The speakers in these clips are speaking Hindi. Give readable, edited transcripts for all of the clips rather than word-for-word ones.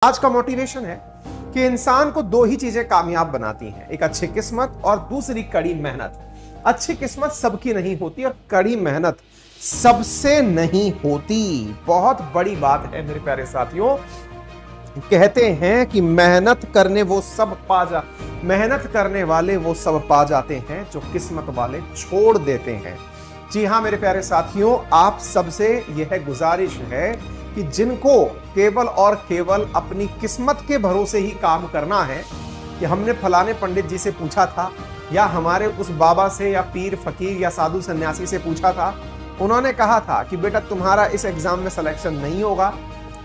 आज का मोटिवेशन है कि इंसान को दो ही चीजें कामयाब बनाती हैं, एक अच्छी किस्मत और दूसरी कड़ी मेहनत। अच्छी किस्मत सबकी नहीं होती और कड़ी मेहनत सबसे नहीं होती। बहुत बड़ी बात है मेरे प्यारे साथियों। कहते हैं कि मेहनत करने वाले वो सब पा जाते हैं जो किस्मत वाले छोड़ देते हैं। जी हाँ मेरे प्यारे साथियों, आप सबसे यह गुजारिश है कि जिनको केवल और केवल अपनी किस्मत के भरोसे ही काम करना है, कि हमने फलाने पंडित जी से पूछा था या हमारे उस बाबा से या पीर फकीर या साधु सन्यासी से पूछा था, उन्होंने कहा था कि बेटा तुम्हारा इस एग्जाम में सिलेक्शन नहीं होगा,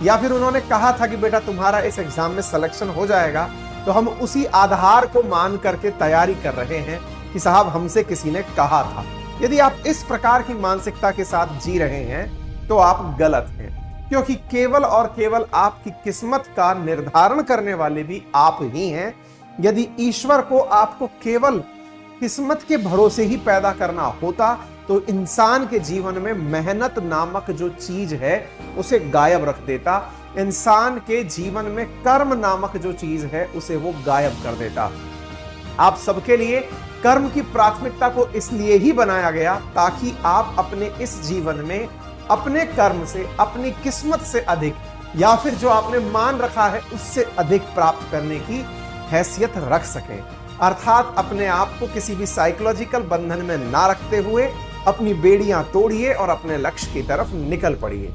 या फिर उन्होंने कहा था कि बेटा तुम्हारा इस एग्जाम में सिलेक्शन हो जाएगा, तो हम उसी आधार को मान करके तैयारी कर रहे हैं कि साहब हमसे किसी ने कहा था। यदि आप इस प्रकार की मानसिकता के साथ जी रहे हैं तो आप गलत हैं, क्योंकि केवल और केवल आपकी किस्मत का निर्धारण करने वाले भी आप ही हैं। यदि ईश्वर को आपको केवल किस्मत के भरोसे ही पैदा करना होता तो इंसान के जीवन में मेहनत नामक जो चीज है उसे गायब रख देता। इंसान के जीवन में कर्म नामक जो चीज है उसे वो गायब कर देता। आप सबके लिए कर्म की प्राथमिकता को इसलिए ही बनाया गया ताकि आप अपने इस जीवन में अपने कर्म से, अपनी किस्मत से अधिक, या फिर जो आपने मान रखा है उससे अधिक प्राप्त करने की हैसियत रख सकें। अर्थात अपने आप को किसी भी साइकोलॉजिकल बंधन में ना रखते हुए अपनी बेड़ियां तोड़िए और अपने लक्ष्य की तरफ निकल पड़िए।